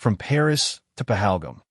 From Paris to Pahalgam,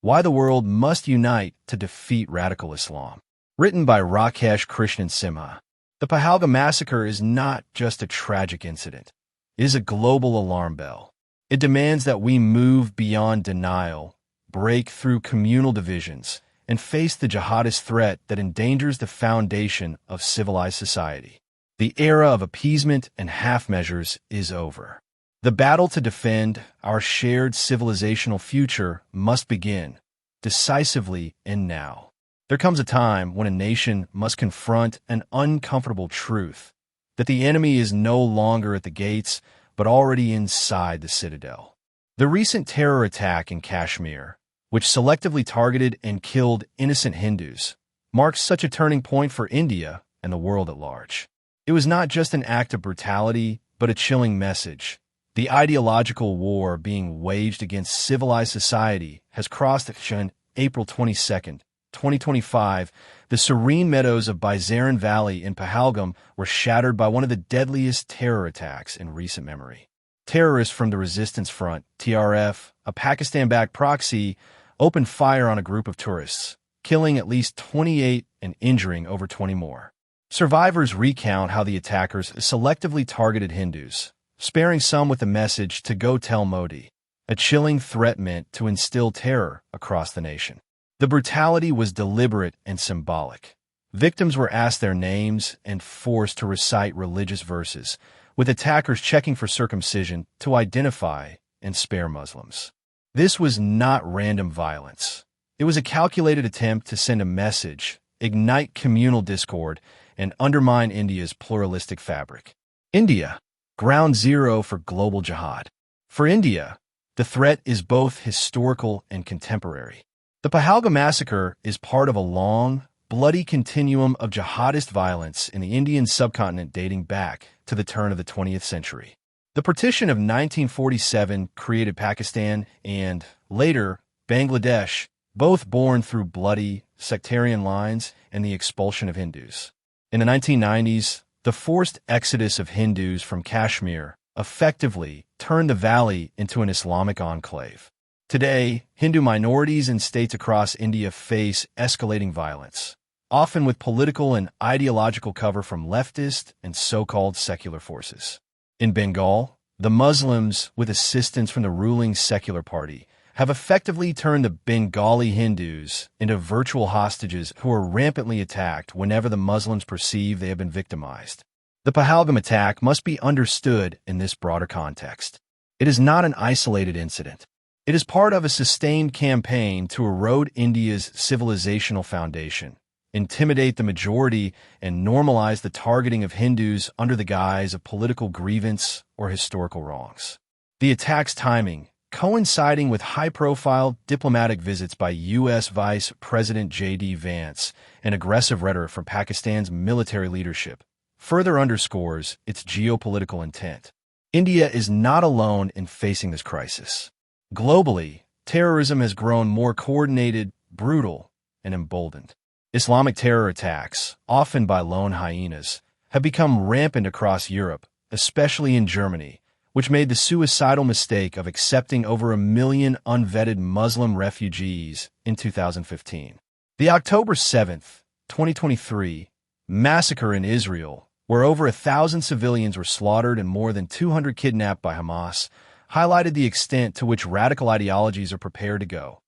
Why the World Must Unite to Defeat Radical Islam. Written by Rakesh Krishnan Simha. The Pahalgam massacre is not just a tragic incident. It is a global alarm bell. It demands that we move beyond denial, break through communal divisions, and face the jihadist threat that endangers the foundation of civilized society. The era of appeasement and half measures is over. The battle to defend our shared civilizational future must begin, decisively and now. There comes a time when a nation must confront an uncomfortable truth, that the enemy is no longer at the gates, but already inside the citadel. The recent terror attack in Kashmir, which selectively targeted and killed innocent Hindus, marks such a turning point for India and the world at large. It was not just an act of brutality, but a chilling message. The ideological war being waged against civilized society has crossed Xinjiang. April 22, 2025, the serene meadows of Bizaran Valley in Pahalgam were shattered by one of the deadliest terror attacks in recent memory. Terrorists from the Resistance Front, TRF, a Pakistan-backed proxy, opened fire on a group of tourists, killing at least 28 and injuring over 20 more. Survivors recount how the attackers selectively targeted Hindus, sparing some with the message to go tell Modi. A chilling threat meant to instill terror across the nation. The brutality was deliberate and symbolic. Victims were asked their names and forced to recite religious verses, with attackers checking for circumcision to identify and spare Muslims. This was not random violence. It was a calculated attempt to send a message, ignite communal discord, and undermine India's pluralistic fabric. India, ground zero for global jihad. For India, the threat is both historical and contemporary. The Pahalgam massacre is part of a long, bloody continuum of jihadist violence in the Indian subcontinent dating back to the turn of the 20th century. The partition of 1947 created Pakistan and, later, Bangladesh, both born through bloody, sectarian lines and the expulsion of Hindus. In the 1990s, the forced exodus of Hindus from Kashmir effectively turned the valley into an Islamic enclave. Today, Hindu minorities in states across India face escalating violence, often with political and ideological cover from leftist and so-called secular forces. In Bengal, the Muslims, with assistance from the ruling secular party, have effectively turned the Bengali Hindus into virtual hostages who are rampantly attacked whenever the Muslims perceive they have been victimized. The Pahalgam attack must be understood in this broader context. It is not an isolated incident. It is part of a sustained campaign to erode India's civilizational foundation, intimidate the majority, and normalize the targeting of Hindus under the guise of political grievance or historical wrongs. The attack's timing, coinciding with high-profile diplomatic visits by U.S. Vice President J.D. Vance and aggressive rhetoric from Pakistan's military leadership, further underscores its geopolitical intent. India is not alone in facing this crisis. Globally, terrorism has grown more coordinated, brutal, and emboldened. Islamic terror attacks, often by lone hyenas, have become rampant across Europe, especially in Germany, which made the suicidal mistake of accepting over 1 million unvetted Muslim refugees in 2015. The October 7, 2023, massacre in Israel, where over 1,000 civilians were slaughtered and more than 200 kidnapped by Hamas, highlighted the extent to which radical ideologies are prepared to go.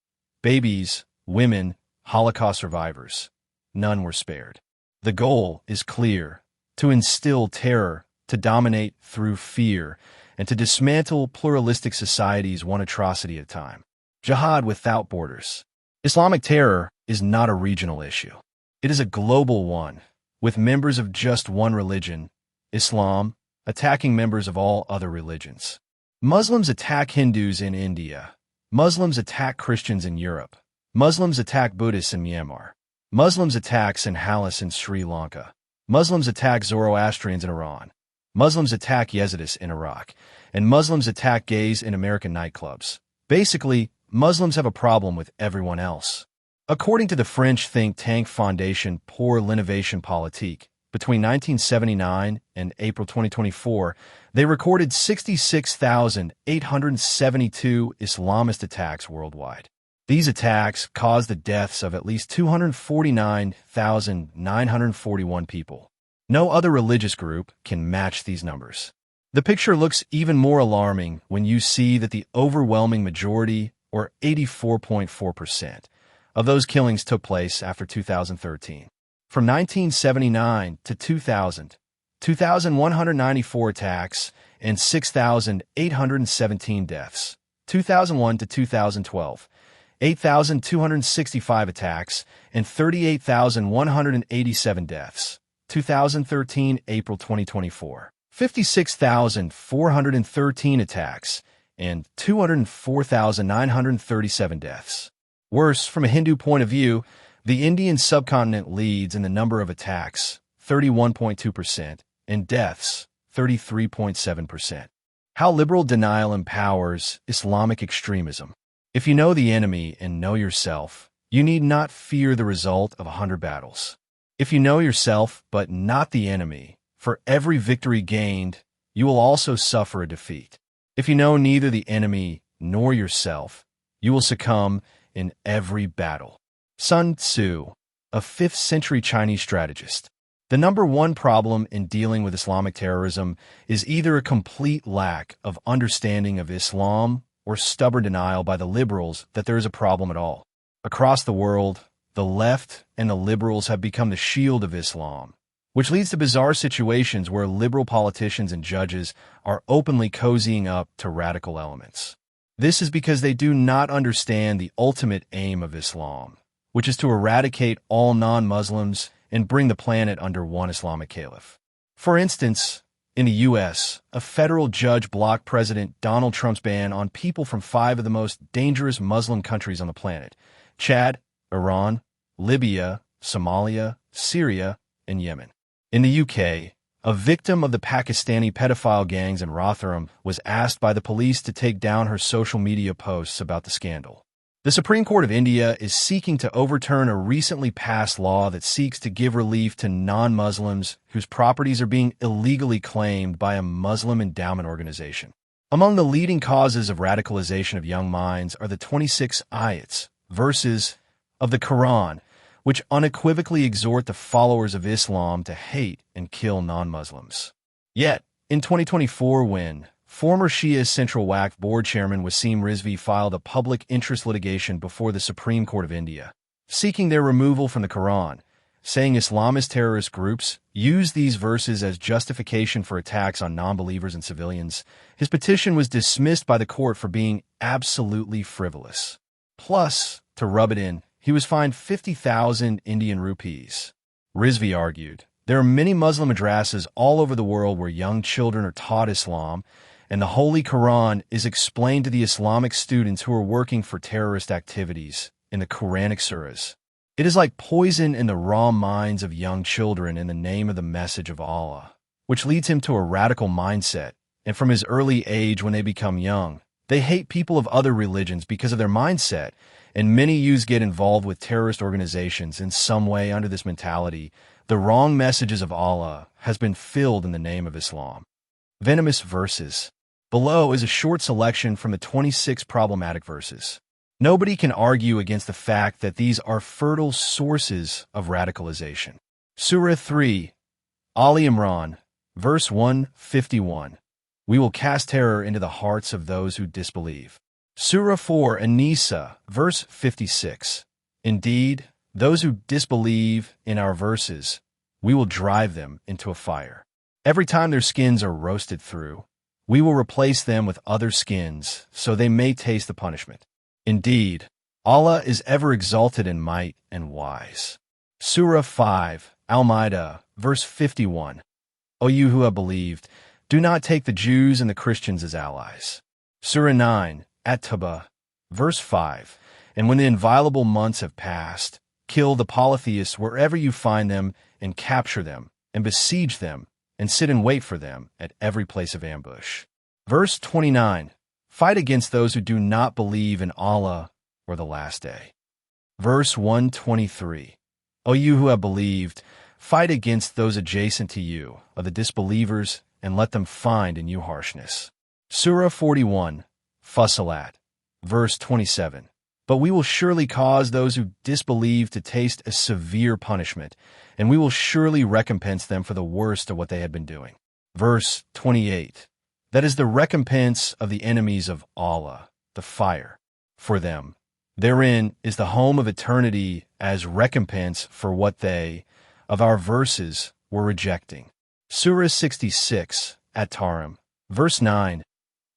Babies, women, Holocaust survivors, none were spared. The goal is clear: to instill terror, to dominate through fear, and to dismantle pluralistic societies one atrocity at a time. Jihad without borders. Islamic terror is not a regional issue. It is a global one, with members of just one religion, Islam, attacking members of all other religions. Muslims attack Hindus in India. Muslims attack Christians in Europe. Muslims attack Buddhists in Myanmar. Muslims attack Sinhalese in Sri Lanka. Muslims attack Zoroastrians in Iran. Muslims attack Yazidis in Iraq. And Muslims attack gays in American nightclubs. Basically, Muslims have a problem with everyone else. According to the French think tank Fondation pour l'Innovation Politique, Between 1979 and April 2024, they recorded 66,872 Islamist attacks worldwide. These attacks caused the deaths of at least 249,941 people. No other religious group can match these numbers. The picture looks even more alarming when you see that the overwhelming majority, or 84.4%, of those killings took place after 2013. From 1979 to 2000, 2,194 attacks and 6,817 deaths. 2001 to 2012, 8,265 attacks and 38,187 deaths. 2013, April 2024, 56,413 attacks and 204,937 deaths. Worse, from a Hindu point of view, the Indian subcontinent leads in the number of attacks, 31.2%, and deaths, 33.7%. How liberal denial empowers Islamic extremism. If you know the enemy and know yourself, you need not fear the result of 100 battles. If you know yourself but not the enemy, for every victory gained, you will also suffer a defeat. If you know neither the enemy nor yourself, you will succumb in every battle. Sun Tzu, a 5th century Chinese strategist. The number one problem in dealing with Islamic terrorism is either a complete lack of understanding of Islam or stubborn denial by the liberals that there is a problem at all. Across the world, the left and the liberals have become the shield of Islam, which leads to bizarre situations where liberal politicians and judges are openly cozying up to radical elements. This is because they do not understand the ultimate aim of Islam, which is to eradicate all non-Muslims and bring the planet under one Islamic caliph. For instance, in the U.S., a federal judge blocked President Donald Trump's ban on people from 5 of the most dangerous Muslim countries on the planet: Chad, Iran, Libya, Somalia, Syria, and Yemen. In the UK, a victim of the Pakistani pedophile gangs in Rotherham was asked by the police to take down her social media posts about the scandal. The Supreme Court of India is seeking to overturn a recently passed law that seeks to give relief to non-Muslims whose properties are being illegally claimed by a Muslim endowment organization. Among the leading causes of radicalization of young minds are the 26 ayats, verses of the Quran, which unequivocally exhort the followers of Islam to hate and kill non-Muslims. Yet, in 2024, when former Shia Central Waqf Board Chairman Wasim Rizvi filed a public interest litigation before the Supreme Court of India, seeking their removal from the Quran, saying Islamist terrorist groups use these verses as justification for attacks on non-believers and civilians, his petition was dismissed by the court for being absolutely frivolous. Plus, to rub it in, he was fined 50,000 Indian rupees. Rizvi argued, there are many Muslim madrasas all over the world where young children are taught Islam, and the Holy Quran is explained to the Islamic students who are working for terrorist activities in the Quranic surahs. It is like poison in the raw minds of young children in the name of the message of Allah, which leads him to a radical mindset, and from his early age when they become young, they hate people of other religions because of their mindset, and many youths get involved with terrorist organizations in some way under this mentality. The wrong messages of Allah has been filled in the name of Islam. Venomous verses. Below is a short selection from the 26 problematic verses. Nobody can argue against the fact that these are fertile sources of radicalization. Surah 3, Ali Imran, verse 151. We will cast terror into the hearts of those who disbelieve. Surah 4, An-Nisa, verse 56. Indeed, those who disbelieve in our verses, we will drive them into a fire. Every time their skins are roasted through, we will replace them with other skins, so they may taste the punishment. Indeed, Allah is ever exalted in might and wise. Surah 5, Al-Ma'idah, verse 51. O you who have believed, do not take the Jews and the Christians as allies. Surah 9, At-Tawbah, verse 5. And when the inviolable months have passed, kill the polytheists wherever you find them and capture them and besiege them and sit and wait for them at every place of ambush. Verse 29. Fight against those who do not believe in Allah or the last day. Verse 123. O you who have believed, Fight against those adjacent to you, of the disbelievers, and let them find in you harshness. Surah 41, Fussilat, verse 27. But we will surely cause those who disbelieve to taste a severe punishment, and we will surely recompense them for the worst of what they had been doing. Verse 28. That is the recompense of the enemies of Allah, the fire. For them, therein is the home of eternity as recompense for what they, of our verses, were rejecting. Surah 66, At-Tarim, verse 9.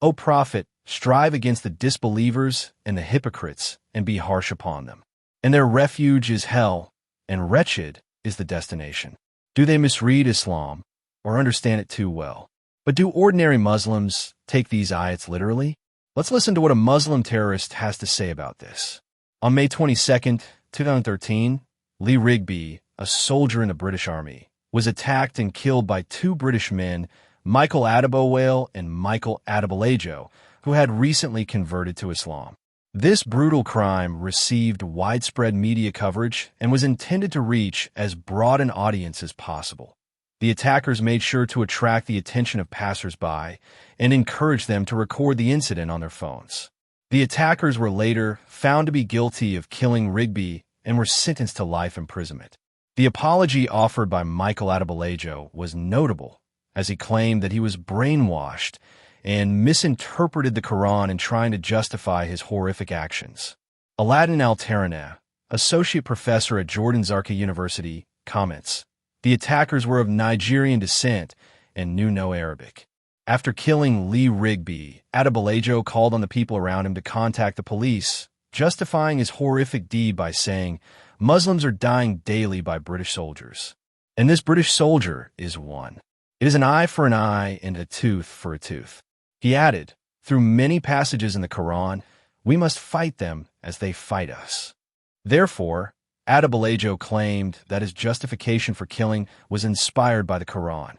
O Prophet, strive against the disbelievers and the hypocrites, and be harsh upon them. And their refuge is hell, and wretched is the destination. Do they misread Islam, or understand it too well? But do ordinary Muslims take these ayats literally? Let's listen to what a Muslim terrorist has to say about this. On May 22, 2013, Lee Rigby, a soldier in the British Army, was attacked and killed by two British men, Michael Adebowale and Michael Adebolajo, who had recently converted to Islam. This brutal crime received widespread media coverage and was intended to reach as broad an audience as possible. The attackers made sure to attract the attention of passers-by and encouraged them to record the incident on their phones. The attackers were later found to be guilty of killing Rigby and were sentenced to life imprisonment. The apology offered by Michael Adebolajo was notable, as he claimed that he was brainwashed and misinterpreted the Quran in trying to justify his horrific actions. Aladdin Al-Taraneh, associate professor at Jordan Zarqa University, comments, the attackers were of Nigerian descent and knew no Arabic. After killing Lee Rigby, Adebolajo called on the people around him to contact the police, justifying his horrific deed by saying, Muslims are dying daily by British soldiers. And this British soldier is one. It is an eye for an eye and a tooth for a tooth. He added, through many passages in the Quran, we must fight them as they fight us. Therefore, Adebolajo claimed that his justification for killing was inspired by the Quran.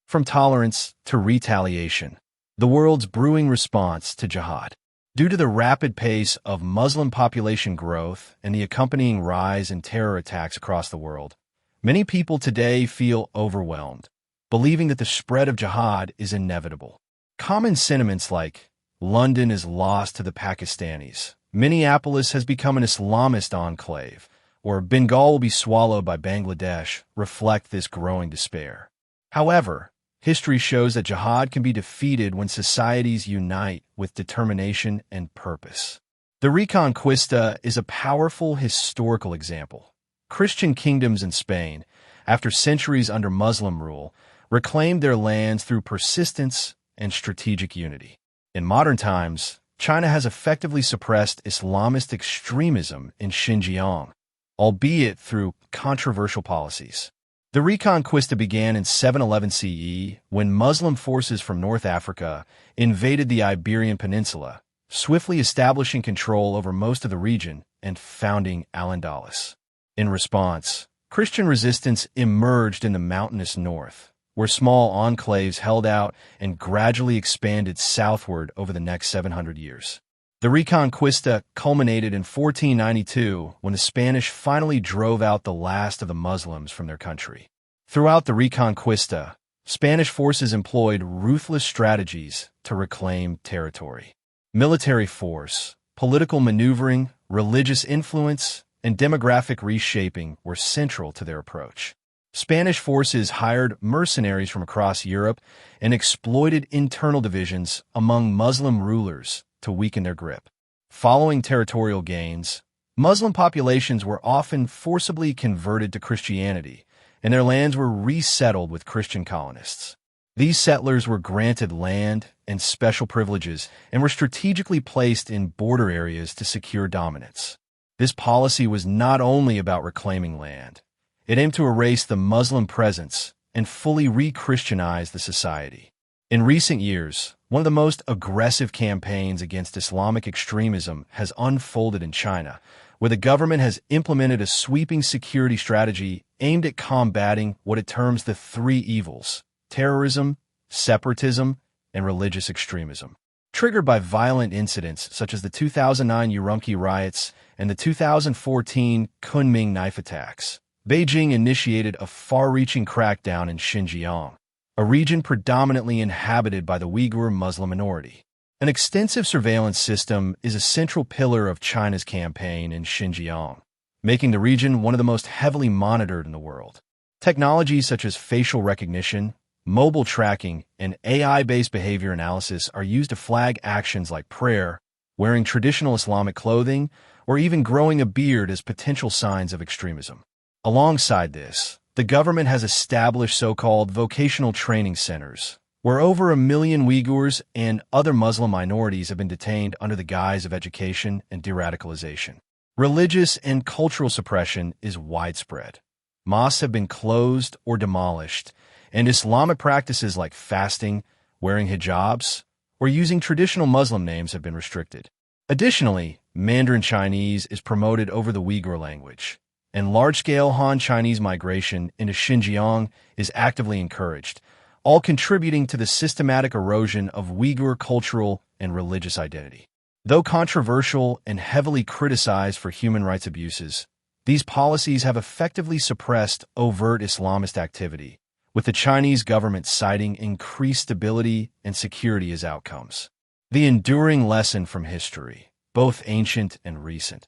From tolerance to retaliation, the world's brewing response to jihad. Due to the rapid pace of Muslim population growth and the accompanying rise in terror attacks across the world, many people today feel overwhelmed, believing that the spread of jihad is inevitable. Common sentiments like, London is lost to the Pakistanis, Minneapolis has become an Islamist enclave, or Bengal will be swallowed by Bangladesh, reflect this growing despair. However, history shows that jihad can be defeated when societies unite with determination and purpose. The Reconquista is a powerful historical example. Christian kingdoms in Spain, after centuries under Muslim rule, reclaimed their lands through persistence and strategic unity. In modern times, China has effectively suppressed Islamist extremism in Xinjiang, albeit through controversial policies. The Reconquista began in 711 CE when Muslim forces from North Africa invaded the Iberian Peninsula, swiftly establishing control over most of the region and founding Al-Andalus. In response, Christian resistance emerged in the mountainous north, where small enclaves held out and gradually expanded southward over the next 700 years. The Reconquista culminated in 1492 when the Spanish finally drove out the last of the Muslims from their country. Throughout the Reconquista, Spanish forces employed ruthless strategies to reclaim territory. Military force, political maneuvering, religious influence, and demographic reshaping were central to their approach. Spanish forces hired mercenaries from across Europe and exploited internal divisions among Muslim rulers to weaken their grip. Following territorial gains, Muslim populations were often forcibly converted to Christianity, and their lands were resettled with Christian colonists. These settlers were granted land and special privileges and were strategically placed in border areas to secure dominance. This policy was not only about reclaiming land. It aimed to erase the Muslim presence and fully re-Christianize the society. In recent years, one of the most aggressive campaigns against Islamic extremism has unfolded in China, where the government has implemented a sweeping security strategy aimed at combating what it terms the three evils: terrorism, separatism, and religious extremism. Triggered by violent incidents such as the 2009 Urumqi riots and the 2014 Kunming knife attacks, Beijing initiated a far-reaching crackdown in Xinjiang, a region predominantly inhabited by the Uyghur Muslim minority. An extensive surveillance system is a central pillar of China's campaign in Xinjiang, making the region one of the most heavily monitored in the world. Technologies such as facial recognition, mobile tracking, and AI-based behavior analysis are used to flag actions like prayer, wearing traditional Islamic clothing, or even growing a beard as potential signs of extremism. Alongside this, the government has established so-called vocational training centers, where over 1 million Uyghurs and other Muslim minorities have been detained under the guise of education and de-radicalization. Religious and cultural suppression is widespread. Mosques have been closed or demolished, and Islamic practices like fasting, wearing hijabs, or using traditional Muslim names have been restricted. Additionally, Mandarin Chinese is promoted over the Uyghur language, and large-scale Han Chinese migration into Xinjiang is actively encouraged, all contributing to the systematic erosion of Uyghur cultural and religious identity. Though controversial and heavily criticized for human rights abuses, these policies have effectively suppressed overt Islamist activity, with the Chinese government citing increased stability and security as outcomes. The enduring lesson from history, both ancient and recent,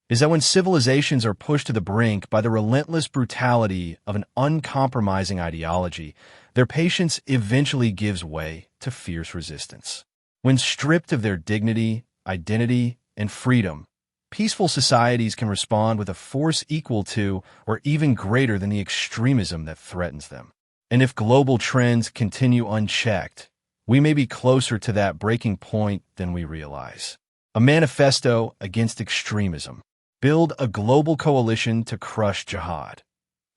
is that when civilizations are pushed to the brink by the relentless brutality of an uncompromising ideology, their patience eventually gives way to fierce resistance. When stripped of their dignity, identity, and freedom, peaceful societies can respond with a force equal to or even greater than the extremism that threatens them. And if global trends continue unchecked, we may be closer to that breaking point than we realize. A manifesto against extremism. Build a global coalition to crush jihad.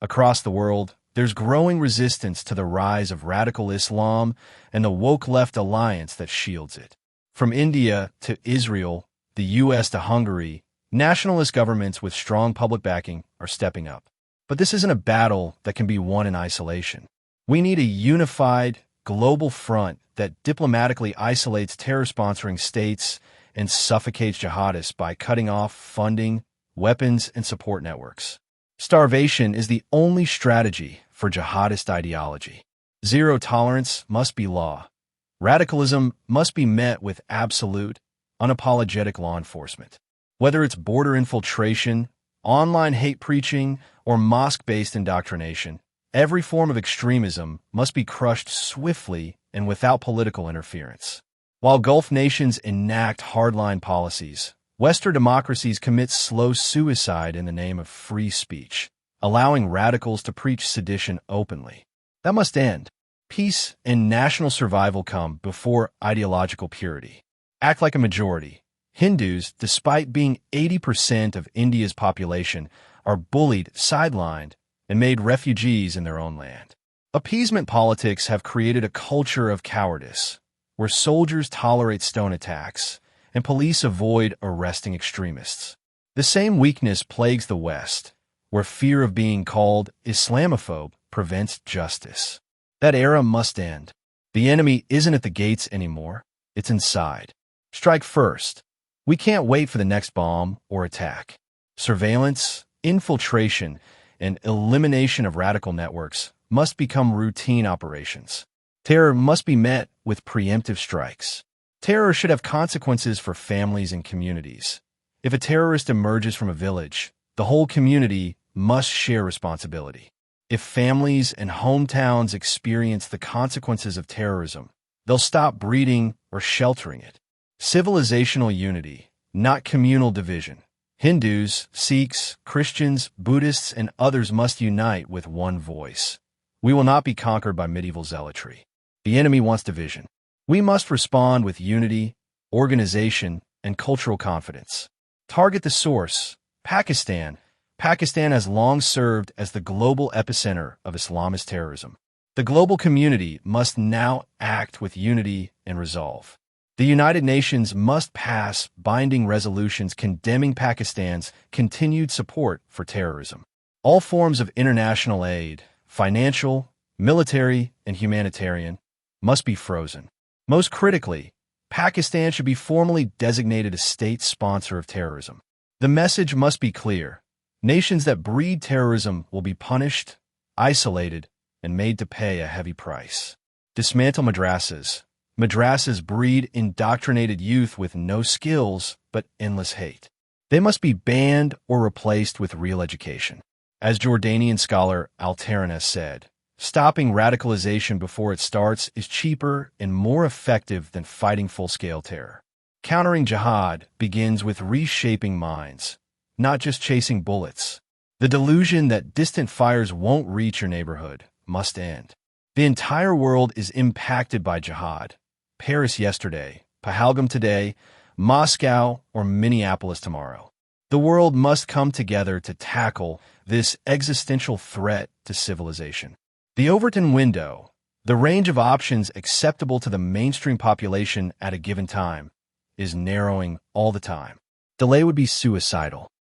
Across the world, there's growing resistance to the rise of radical Islam and the woke left alliance that shields it. From India to Israel, the U.S. to Hungary, nationalist governments with strong public backing are stepping up. But this isn't a battle that can be won in isolation. We need a unified, global front that diplomatically isolates terror-sponsoring states and suffocates jihadists by cutting off funding, weapons, and support networks. Starvation is the only strategy for jihadist ideology. Zero tolerance must be law. Radicalism must be met with absolute, unapologetic law enforcement. Whether it's border infiltration, online hate preaching, or mosque-based indoctrination, every form of extremism must be crushed swiftly and without political interference. While Gulf nations enact hardline policies, Western democracies commit slow suicide in the name of free speech, allowing radicals to preach sedition openly. That must end. Peace and national survival come before ideological purity. Act like a majority. Hindus, despite being 80% of India's population, are bullied, sidelined, and made refugees in their own land. Appeasement politics have created a culture of cowardice, where soldiers tolerate stone attacks and police avoid arresting extremists. The same weakness plagues the West, where fear of being called Islamophobe prevents justice. That era must end. The enemy isn't at the gates anymore, it's inside. Strike first. We can't wait for the next bomb or attack. Surveillance, infiltration, and elimination of radical networks must become routine operations. Terror must be met with preemptive strikes. Terror should have consequences for families and communities. If a terrorist emerges from a village, the whole community must share responsibility. If families and hometowns experience the consequences of terrorism, they'll stop breeding or sheltering it. Civilizational unity, not communal division. Hindus, Sikhs, Christians, Buddhists, and others must unite with one voice. We will not be conquered by medieval zealotry. The enemy wants division. We must respond with unity, organization, and cultural confidence. Target the source. Pakistan. Pakistan has long served as the global epicenter of Islamist terrorism. The global community must now act with unity and resolve. The United Nations must pass binding resolutions condemning Pakistan's continued support for terrorism. All forms of international aid, financial, military, and humanitarian, must be frozen. Most critically, Pakistan should be formally designated a state sponsor of terrorism. The message must be clear. Nations that breed terrorism will be punished, isolated, and made to pay a heavy price. Dismantle madrasas. Madrasas breed indoctrinated youth with no skills but endless hate. They must be banned or replaced with real education. As Jordanian scholar Al-Tarana said, stopping radicalization before it starts is cheaper and more effective than fighting full-scale terror. Countering jihad begins with reshaping minds, not just chasing bullets. The delusion that distant fires won't reach your neighborhood must end. The entire world is impacted by jihad. Paris yesterday, Pahalgam today, Moscow or Minneapolis tomorrow. The world must come together to tackle this existential threat to civilization. The Overton window, the range of options acceptable to the mainstream population at a given time, is narrowing all the time. Delay would be suicidal.